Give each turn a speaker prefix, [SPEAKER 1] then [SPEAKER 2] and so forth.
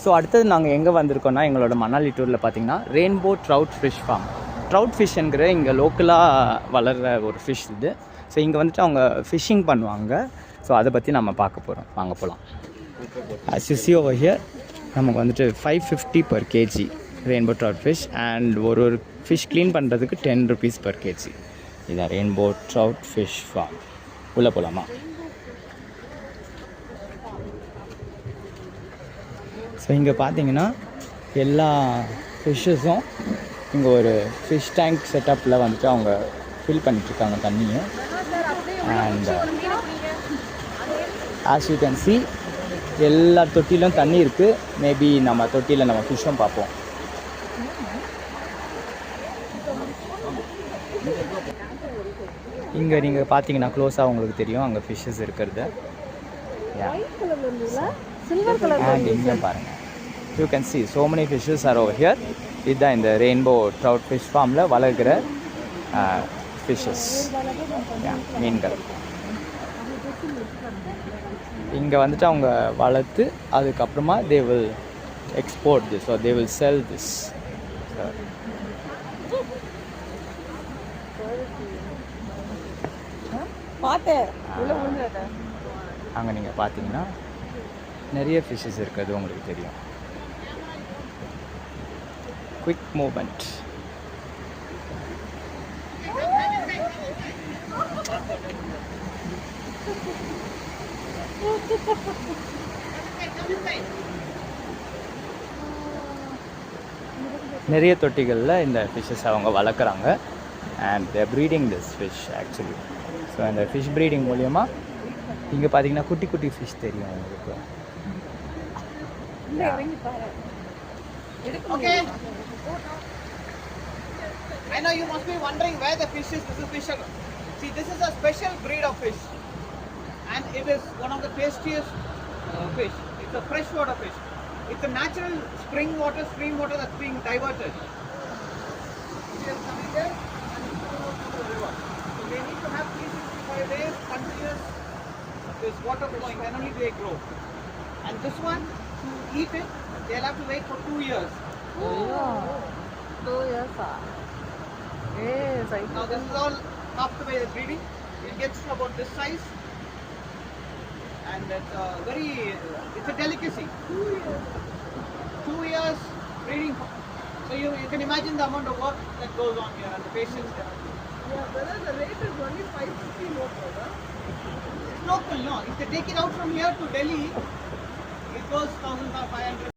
[SPEAKER 1] So அடுத்தது நாங்கள் எங்கே வந்திருக்கோன்னா எங்களோட மணாலி டூரில் பார்த்தீங்கன்னா rainbow trout fish farm. Trout ஃபிஷ்ங்கிற இங்கே லோக்கலாக வளர்கிற ஒரு ஃபிஷ் இது. ஸோ இங்கே வந்துட்டு அவங்க ஃபிஷ்ஷிங் பண்ணுவாங்க. ஸோ அதை பற்றி நம்ம பார்க்க போகிறோம். வாங்க போகலாம். as you see over here நமக்கு வந்துட்டு 550 per kg rainbow trout fish and ஒரு ஃபிஷ் க்ளீன் பண்ணுறதுக்கு 10 rupees per kg. இதான் ரெயின்போ ட்ரவுட் ஃபிஷ் ஃபார்ம். உள்ளே போகலாமா? ஸோ இங்கே பார்த்தீங்கன்னா எல்லா ஃபிஷ்ஷஸும் இங்கே ஒரு ஃபிஷ் டேங்க் செட்டப்பில் வந்துட்டு அவங்க ஃபில் பண்ணிட்டுருக்காங்க தண்ணியை. And as you can see எல்லா தொட்டிலும் தண்ணி இருக்குது. மேபி நம்ம தொட்டியில் நம்ம ஃபிஷ்ஷும் பார்ப்போம். இங்கே நீங்கள் பார்த்தீங்கன்னா க்ளோஸாக உங்களுக்கு தெரியும் அங்கே ஃபிஷ்ஷஸ் இருக்கிறது. அண்ட் இங்கே பாருங்கள், you can see so many fishes are over here. இதுதான் இந்த ரெயின்போ ட்ரவுட் ஃபிஷ் ஃபார்மில் வளர்கிற ஃபிஷ்ஷஸ், மீன்கள். இங்கே வந்துட்டு அவங்க வளர்த்து அதுக்கப்புறமா they will export this or they will sell this. அங்கே நீங்கள் பார்த்தீங்கன்னா நிறைய ஃபிஷ்ஷஸ் இருக்கிறது உங்களுக்கு தெரியும். Quick movement. நிறைய தொட்டிகளில் இந்த ஃபிஷ்ஷஸ் அவங்க வளர்க்குறாங்க. And there breeding this fish actually. So அந்த ஃபிஷ் ப்ரீடிங் மூலயமா இங்கே பார்த்தீங்கன்னா குட்டி குட்டி ஃபிஷ் தெரியும் உங்களுக்கு.
[SPEAKER 2] Okay. I know you must be wondering where the fish is. This is fish. See, this is a special breed of fish, and it is one of the tastiest fish. It's a freshwater fish. It's a natural spring water that's being diverted. It is coming there and it's going out to the river. So they need to have 365 days continuous this water flowing, then only they grow. And this one, to eat it, they'll have to wait for 2 years.
[SPEAKER 3] Oh, 2 years. Yes, I
[SPEAKER 2] Now this is all half the way the breeding. It gets to about this size, and it's it's a delicacy. 2 years breeding. So you can imagine the amount of work that goes on here and the patience.
[SPEAKER 3] Yeah, brother, the rate is only 550 local, huh?
[SPEAKER 2] It's local, no. If they take it out from here to Delhi, it goes 1,500.